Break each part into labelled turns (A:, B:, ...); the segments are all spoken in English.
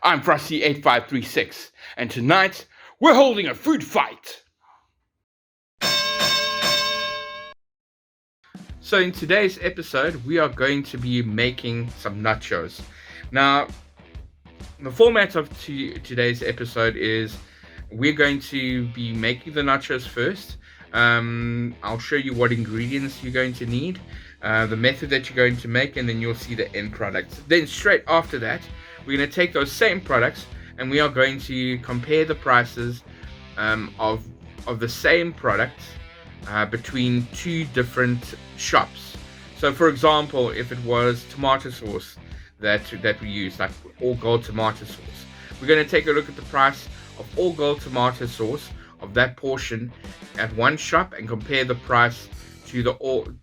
A: I'm Frosty8536, and tonight we're holding a food fight. So in today's episode, we are going to be making some nachos. Now, the format of today's episode is we're going to be making the nachos first. I'll show you what ingredients you're going to need, the method that you're going to make, and then you'll see the end product. Then straight after that, we're going to take those same products and we are going to compare the prices of the same product between two different shops. So for example, if it was tomato sauce that we use, like all gold tomato sauce, we're going to take a look at the price of all gold tomato sauce of that portion at one shop and compare the price to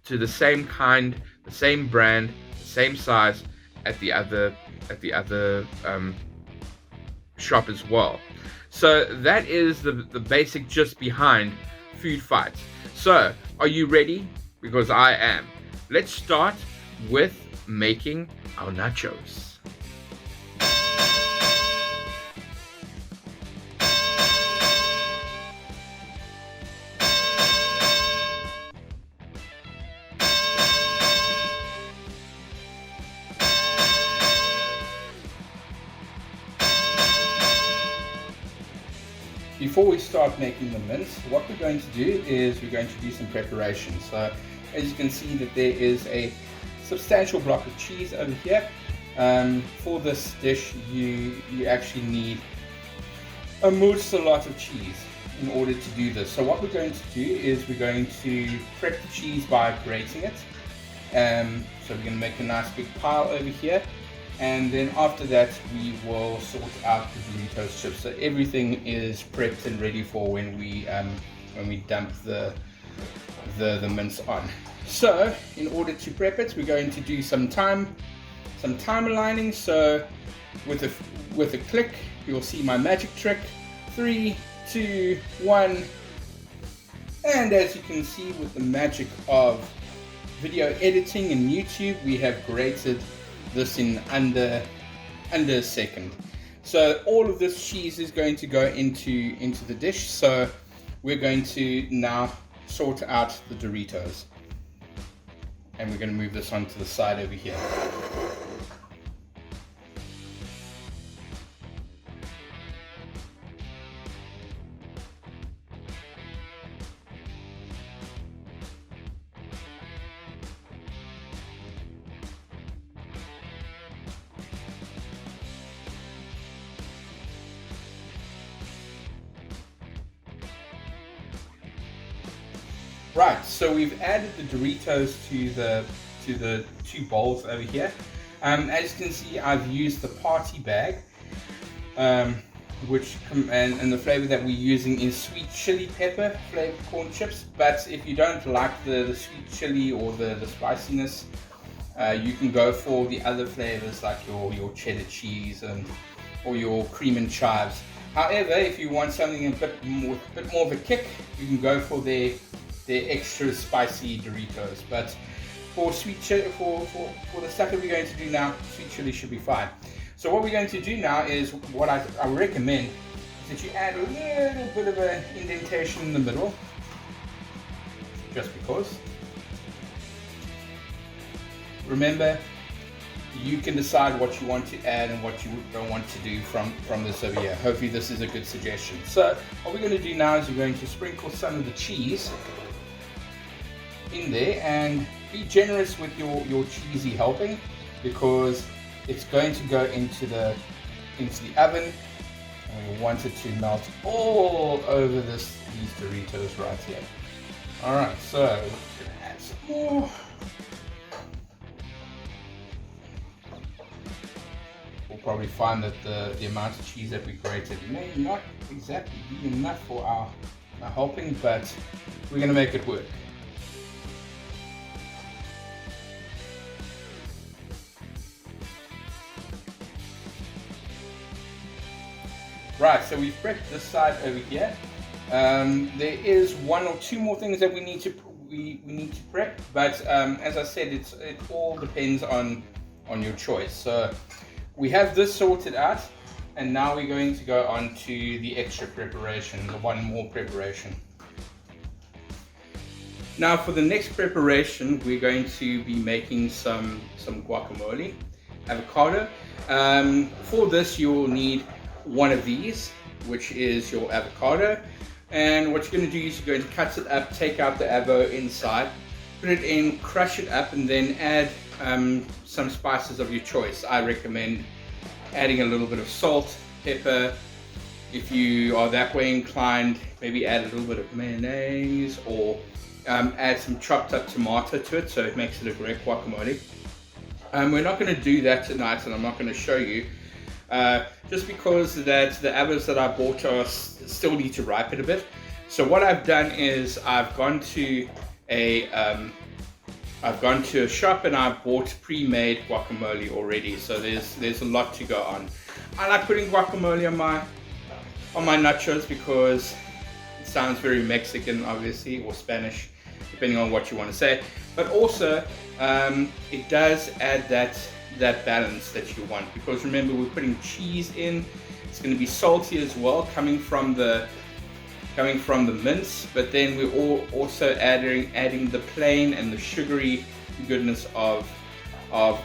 A: the same kind, the same brand, the same size at the other shop as well. So that is the basic gist behind food fights. So are you ready? Because I am. Let's start with making our nachos. Before we start making the mince, what we're going to do is we're going to do some preparation. So as you can see that there is a substantial block of cheese over here. For this dish you actually need a lot of cheese in order to do this. So what we're going to do is we're going to prep the cheese by grating it. So we're going to make a nice big pile over here. And then after that, we will sort out the Doritos chips. So everything is prepped and ready for when we dump the mince on. So in order to prep it, we're going to do some time aligning. So with a click, you'll see my magic trick. 3, 2, 1. And as you can see, with the magic of video editing and YouTube, we have grated this in under a second. So all of this cheese is going to go into the dish. So we're going to now sort out the Doritos, and we're going to move this onto the side over here. Right, so we've added the Doritos to the two bowls over here. As you can see, I've used the party bag, which and the flavor that we're using is sweet chili pepper flavored corn chips. But if you don't like the sweet chili or the spiciness, you can go for the other flavors like your cheddar cheese or your cream and chives. However, if you want something a bit more of a kick, you can go for their extra spicy Doritos. But for sweet chili, for the stuff that we're going to do now, sweet chili should be fine. So what we're going to do now is what I recommend is that you add a little bit of an indentation in the middle, just because. Remember, you can decide what you want to add and what you don't want to do from this over here. Hopefully this is a good suggestion. So what we're going to do now is we're going to sprinkle some of the cheese in there, and be generous with your cheesy helping, because it's going to go into the oven, and we want it to melt all over these Doritos right here. Alright, so we're going to add some more. We'll probably find that the amount of cheese that we grated may not exactly be enough for our helping, but we're going to make it work. Right, so we've prepped this side over here. There is one or two more things that we need to prep, but as I said, it all depends on your choice. So we have this sorted out, And now we're going to go on to the extra preparation, the one more preparation. Now for the next preparation, we're going to be making some guacamole, avocado. For this you will need one of these, which is your avocado. And what you're going to do is you're going to cut it up, take out the avo inside, put it in, crush it up, and then add some spices of your choice. I recommend adding a little bit of salt, pepper. If you are that way inclined, maybe add a little bit of mayonnaise, or add some chopped up tomato to it, so it makes it a great guacamole. We're not going to do that tonight, and I'm not going to show you, just because that the avos that I bought still need to ripen a bit. So what I've done is I've gone to a shop and I've bought pre-made guacamole already. So there's a lot to go on. I like putting guacamole on my nachos because it sounds very Mexican, obviously, or Spanish, depending on what you want to say. But also, it does add that balance that you want, because remember, we're putting cheese in. It's going to be salty as well, coming from the mince, but then we're also adding the plain and the sugary goodness of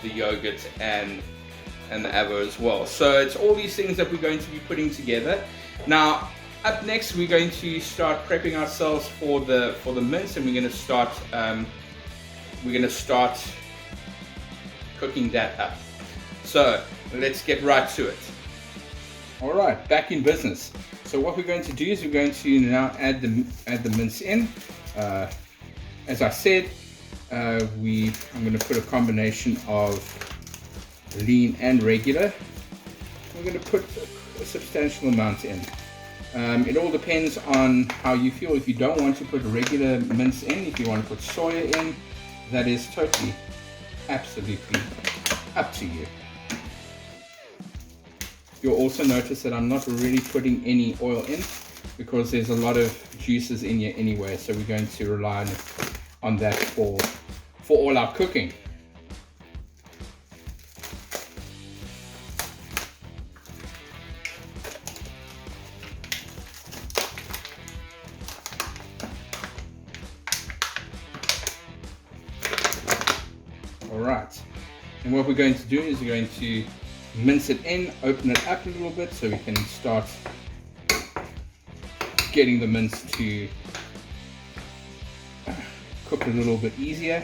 A: the yogurt and the avo as well. So it's all these things that we're going to be putting together. Now up next, we're going to start prepping ourselves for the mince, and we're going to start cooking that up. So let's get right to it. All right, back in business. So what we're going to do is we're going to now add the mince in. As I said, I'm going to put a combination of lean and regular. We're going to put a substantial amount in. It all depends on how you feel. If you don't want to put regular mince in, if you want to put soya in, that is totally, absolutely up to you. You'll also notice that I'm not really putting any oil in, because there's a lot of juices in here anyway, so we're going to rely on that for all our cooking. All right, and what we're going to do is we're going to mince it in, open it up a little bit so we can start getting the mince to cook a little bit easier.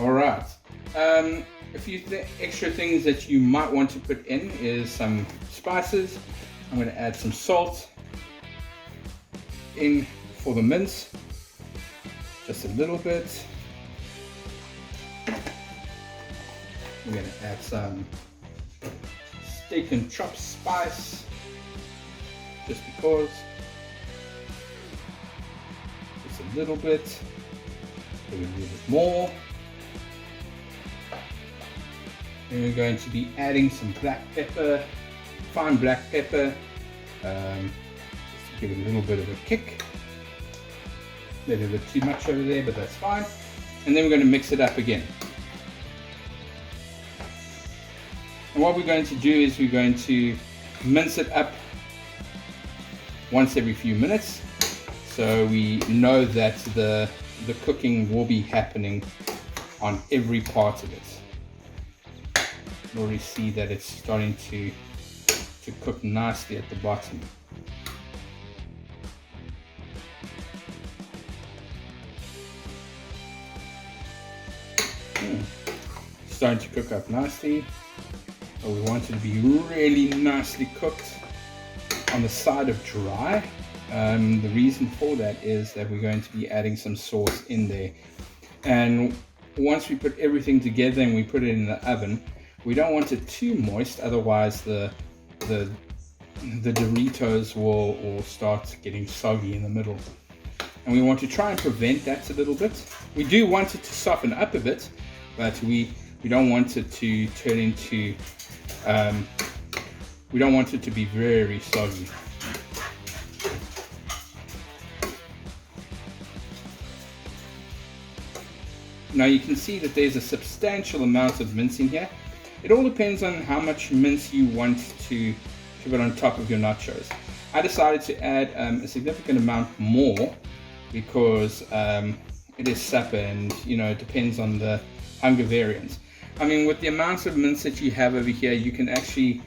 A: All right. A few extra things that you might want to put in is some spices. I'm going to add some salt in for the mince, just a little bit. We're going to add some steak and chop spice, just because. Just a little bit, maybe a little bit more. And we're going to be adding some black pepper, fine black pepper, just to give it a little bit of a kick. Maybe a bit too much over there, but that's fine. And then we're going to mix it up again. And what we're going to do is we're going to mince it up once every few minutes, so we know that the cooking will be happening on every part of it. You already see that it's starting to cook nicely at the bottom. Starting to cook up nicely. But we want it to be really nicely cooked on the side of dry. The reason for that is that we're going to be adding some sauce in there. And once we put everything together and we put it in the oven, we don't want it too moist, otherwise the Doritos will start getting soggy in the middle. And we want to try and prevent that a little bit. We do want it to soften up a bit, but we don't want it to turn into We don't want it to be very soggy. Now you can see that there's a substantial amount of mince in here. It all depends on how much mince you want to put on top of your nachos. I decided to add a significant amount more because it is supper, and you know, it depends on the hunger variance. I mean, with the amount of mince that you have over here, you can actually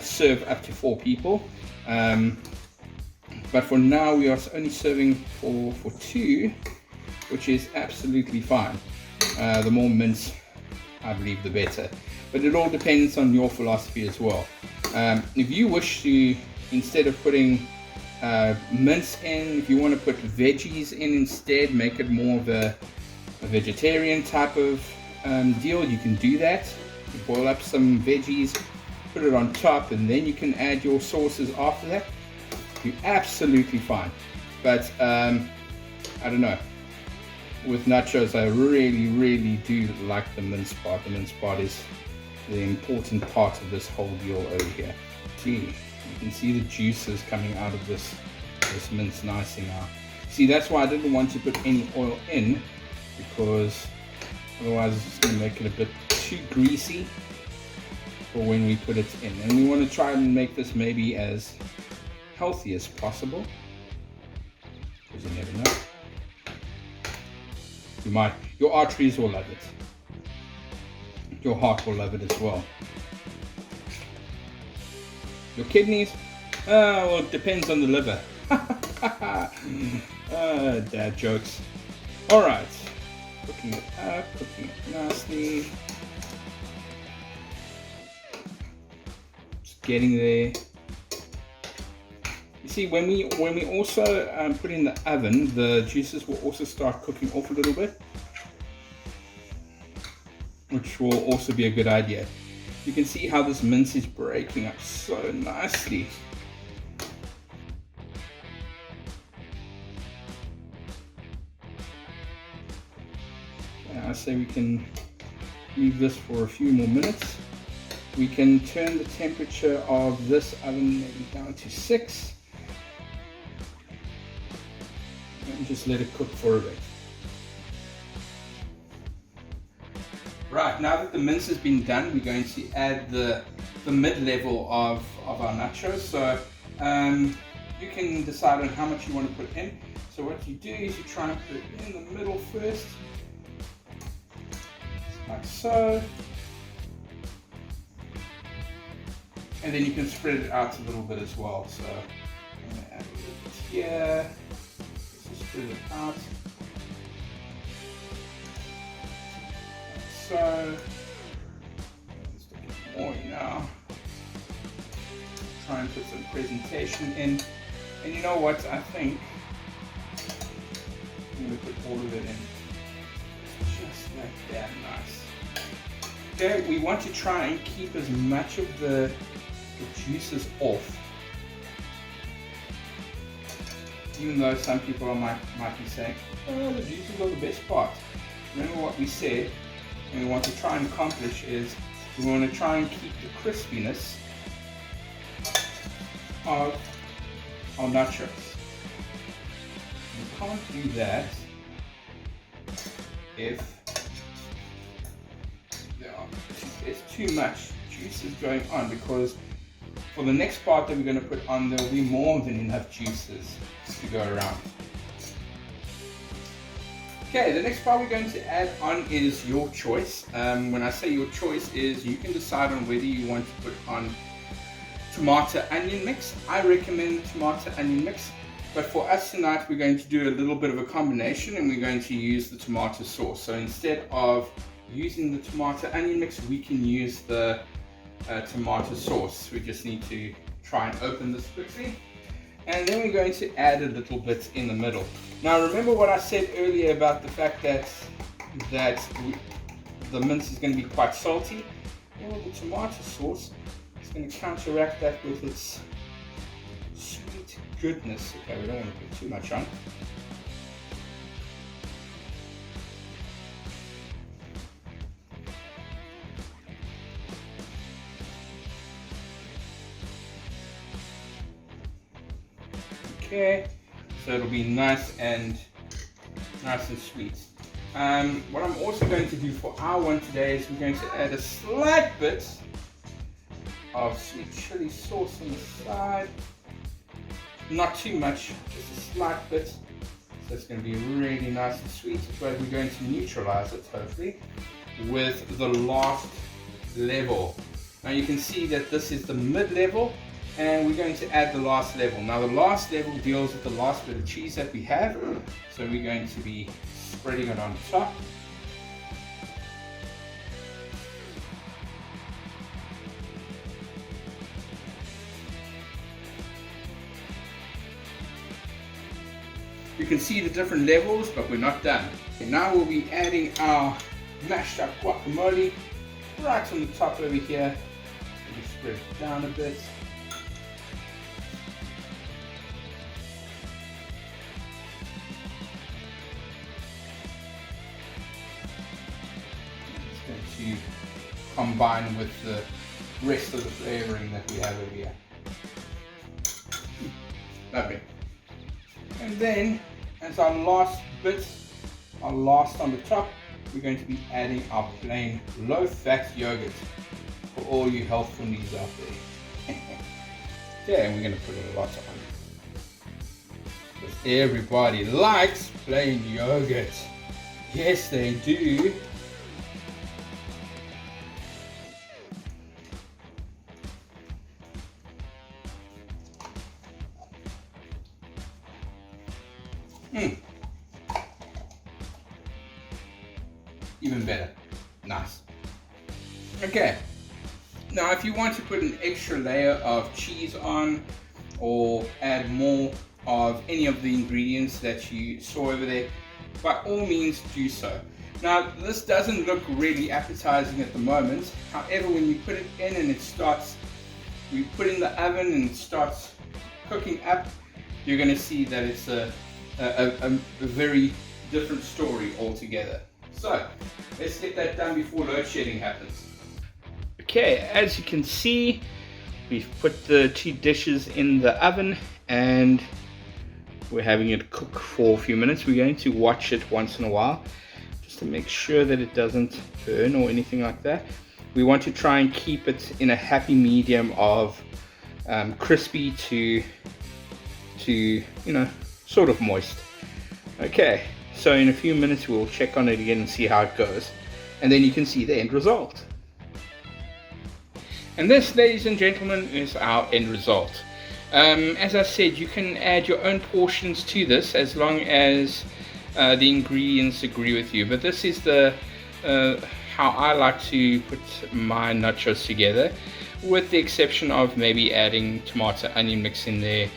A: serve up to 4 people. But for now, we are only serving for 2, which is absolutely fine. The more mince, I believe, the better. But it all depends on your philosophy as well. If you wish to, instead of putting mince in, if you want to put veggies in instead, make it more of a vegetarian type of deal, you can do that. You boil up some veggies, put it on top, and then you can add your sauces after that. You're absolutely fine. But I don't know, with nachos I really do like the mince part. The mince part is the important part of this whole deal over here. See, you can see the juices coming out of this mince nicely now. See, that's why I didn't want to put any oil in, because otherwise it's going to make it a bit too greasy for when we put it in. And we want to try and make this maybe as healthy as possible, because you never know. Your arteries will love it. Your heart will love it as well. Your kidneys, well, it depends on the liver. Dad jokes. Alright, cooking it up, cooking it nicely. Just getting there. You see, when we also put in the oven, the juices will also start cooking off a little bit, which will also be a good idea. You can see how this mince is breaking up so nicely. I say we can leave this for a few more minutes. We can turn the temperature of this oven maybe down to 6. And just let it cook for a bit. Right, now that the mince has been done, we're going to add the mid-level of our nachos. So you can decide on how much you want to put in. So what you do is you try and put it in the middle first, like so. And then you can spread it out a little bit as well. So I'm going to add a little bit here. Spread it out. Like so. Let's take it more now. Try and put some presentation in. And you know what? I think I'm going to put all of it in. Just like that. Nice. Okay, we want to try and keep as much of the juices off. Even though some people might be saying, oh, the juices are the best part. Remember what we said, and we want to try and accomplish is we want to try and keep the crispiness of our nachos. You can't do that if there's too much juices going on, because for the next part that we're going to put on, there will be more than enough juices to go around. Okay, the next part we're going to add on is your choice. When I say your choice, is you can decide on whether you want to put on tomato onion mix. I recommend tomato onion mix, but for us tonight we're going to do a little bit of a combination, and we're going to use the tomato sauce. So instead of using the tomato onion mix, we can use the tomato sauce. We just need to try and open this quickly, and then we're going to add a little bit in the middle. Now remember what I said earlier about the fact that the mince is going to be quite salty. Well, the tomato sauce is going to counteract that with its sweet goodness. Okay, we don't want to put too much on. Okay, so it'll be nice and sweet. What I'm also going to do for our one today is we're going to add a slight bit of sweet chili sauce on the side. Not too much, just a slight bit. So it's going to be really nice and sweet, but we're going to neutralize it, hopefully, with the last level. Now you can see that this is the mid-level, and we're going to add the last level. Now the last level deals with the last bit of cheese that we have, so we're going to be spreading it on top. You can see the different levels, but we're not done. Okay, now we'll be adding our mashed up guacamole right on the top over here. Let me spread it down a bit. It's going to combine with the rest of the flavoring that we have over here. Lovely. And then, as our last bit, our last on the top, we're going to be adding our plain low-fat yogurt for all you health funnies out there. Okay, and we're going to put a lot on. Because everybody likes plain yogurt. Yes, they do. Even better. Nice. Okay. Now if you want to put an extra layer of cheese on or add more of any of the ingredients that you saw over there, by all means do so. Now this doesn't look really appetizing at the moment. However, when you put it in and we put it in the oven and it starts cooking up, you're going to see that it's a very different story altogether. So let's get that done before load shedding happens. Okay, as you can see, we've put the 2 dishes in the oven and we're having it cook for a few minutes. We're going to watch it once in a while just to make sure that it doesn't burn or anything like that. We want to try and keep it in a happy medium of crispy to sort of moist. Okay, so in a few minutes we'll check on it again and see how it goes, and then you can see the end result. And this, ladies and gentlemen, is our end result. As I said, you can add your own portions to this as long as the ingredients agree with you, but this is the how I like to put my nachos together, with the exception of maybe adding tomato onion mix in there.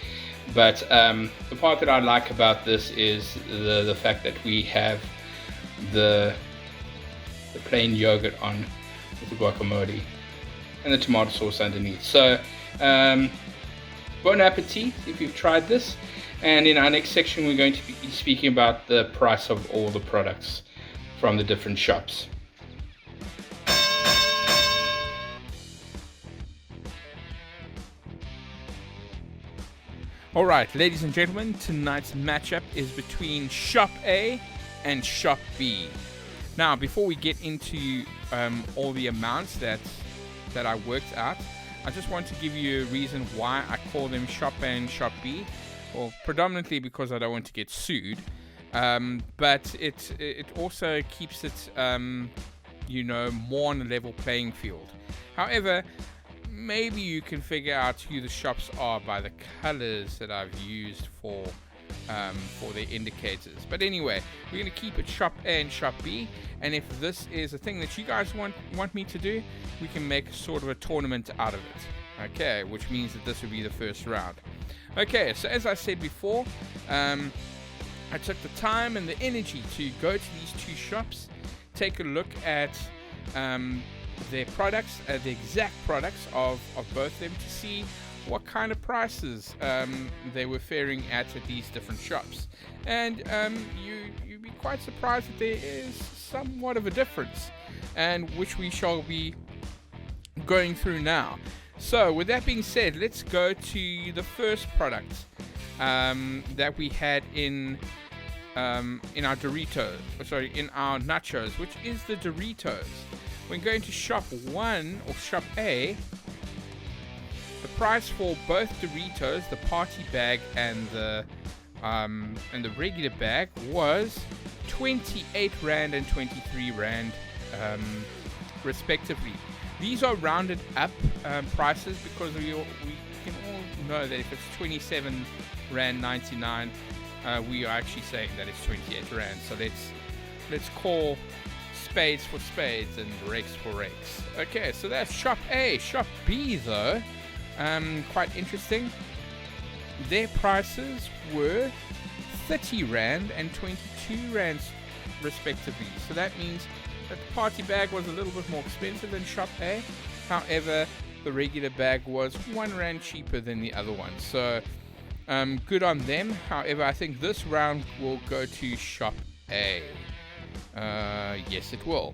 A: But the part that I like about this is the fact that we have the plain yogurt on with the guacamole and the tomato sauce underneath. So bon appetit if you've tried this. And in our next section we're going to be speaking about the price of all the products from the different shops. Alright, ladies and gentlemen, tonight's matchup is between Shop A and Shop B. Now, before we get into all the amounts that I worked out, I just want to give you a reason why I call them Shop A and Shop B. Well, predominantly because I don't want to get sued, but it also keeps it, more on a level playing field. However, maybe you can figure out who the shops are by the colors that I've used for their indicators. But anyway, we're going to keep it Shop A and Shop B, and if this is a thing that you guys want me to do, we can make sort of a tournament out of it. Okay, which means that this will be the first round. Okay, so as I said before, I took the time and the energy to go to these 2 shops, take a look at their products, the exact products of both of them, to see what kind of prices they were faring at these different shops. And you'd be quite surprised that there is somewhat of a difference, and which we shall be going through now. So with that being said, let's go to the first product. that we had in our Doritos, in our nachos, which is the Doritos. When going to shop 1 or shop A, the price for both Doritos, the party bag and the regular bag, was 28 Rand and 23 Rand respectively. These are rounded up prices because we can all know that if it's 27 Rand 99, we are actually saying that it's 28 Rand. So let's call spades for spades and rakes for rakes. Okay, so that's shop A. Shop B, though, quite interesting. Their prices were 30 Rand and 22 Rand respectively. So that means that the party bag was a little bit more expensive than shop A. However, the regular bag was 1 Rand cheaper than the other one. So good on them. However, I think this round will go to shop A. Yes, it will,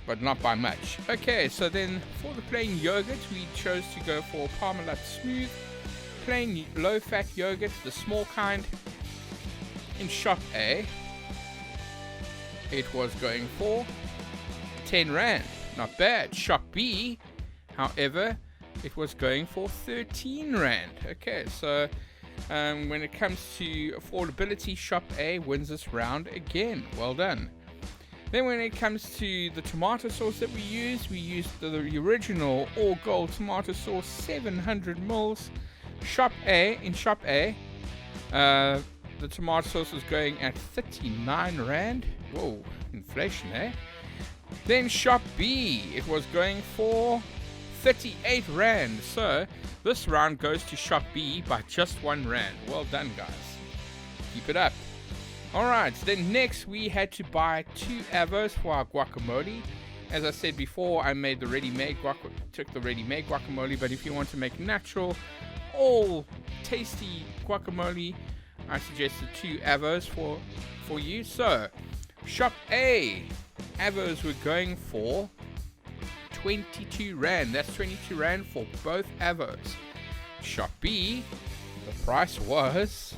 A: but not by much. Okay, so then for the plain yogurt, we chose to go for Parmalat Smooth, plain low-fat yogurt, the small kind. In shop A, it was going for 10 Rand. Not bad. Shop B, however, it was going for 13 Rand. Okay, so when it comes to affordability, shop A wins this round again. Well done. Then when it comes to the tomato sauce that we used the original all gold tomato sauce, 700 mils. In shop A, the tomato sauce was going at 39 Rand. Whoa, inflation, eh? Then shop B, it was going for 38 Rand. So this round goes to shop B by just 1 Rand. Well done, guys. Keep it up. Alright, then next we had to buy 2 avos for our guacamole. As I said before, I made the took the ready-made guacamole, but if you want to make natural, all tasty guacamole, I suggested 2 avos for you. So, shop A, avos were going for 22 Rand. That's 22 Rand for both avos. Shop B, the price was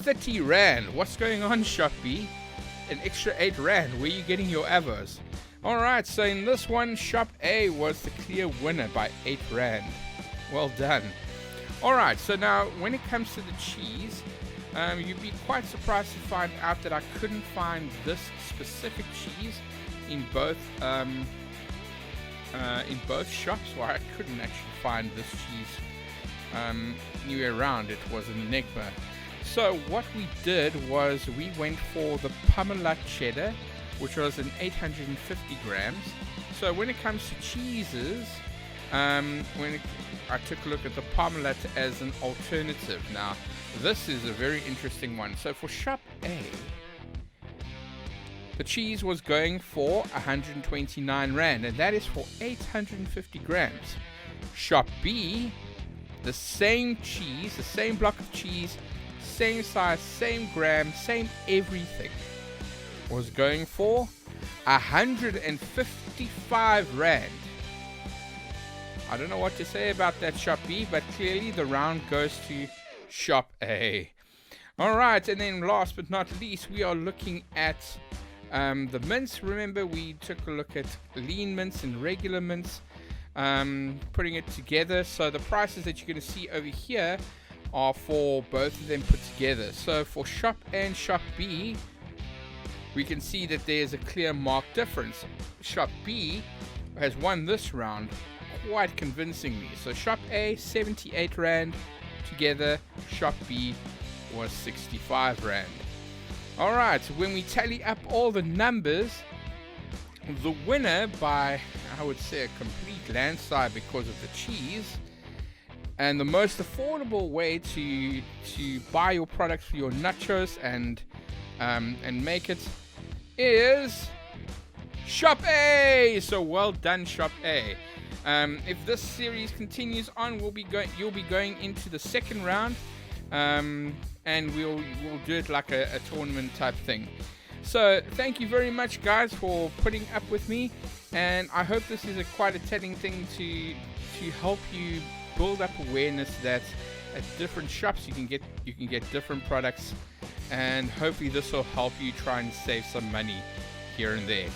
A: 30 Rand. What's going on, shop B? An extra 8 Rand. Where are you getting your avos? Alright, so in this one, shop A was the clear winner by 8 Rand. Well done. Alright, so now when it comes to the cheese, you'd be quite surprised to find out that I couldn't find this specific cheese in both shops. Well, I couldn't actually find this cheese anywhere around. It was an enigma. So what we did was we went for the Parmalat cheddar, which was an 850 grams. So when it comes to cheeses, I took a look at the Parmalat as an alternative. Now, this is a very interesting one. So for shop A, the cheese was going for 129 Rand, and that is for 850 grams. Shop B, the same cheese, the same block of cheese, same size, same gram, same everything, was going for 155 Rand. I don't know what to say about that shop B, but clearly the round goes to shop A. Alright, and then last but not least, we are looking at the mince. Remember, we took a look at lean mince and regular mince, putting it together. So the prices that you're going to see over here are for both of them put together. So for shop A and shop B, we can see that there's a clear marked difference. Shop B has won this round quite convincingly. So shop A, 78 Rand together. Shop B was 65 Rand. Alright, when we tally up all the numbers, the winner by, I would say, a complete landslide because of the cheese, and the most affordable way to buy your products for your nachos and make it is shop A. So well done, shop A. If this series continues on, you'll be going into the second round, and we'll do it like a tournament type thing. So thank you very much, guys, for putting up with me, and I hope this is quite a telling thing to help you build up awareness that at different shops. You can get different products, and hopefully this will help you try and save some money here and there.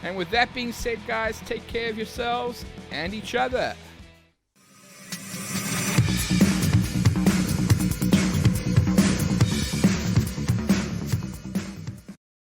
A: And with that being said, guys, take care of yourselves and each other.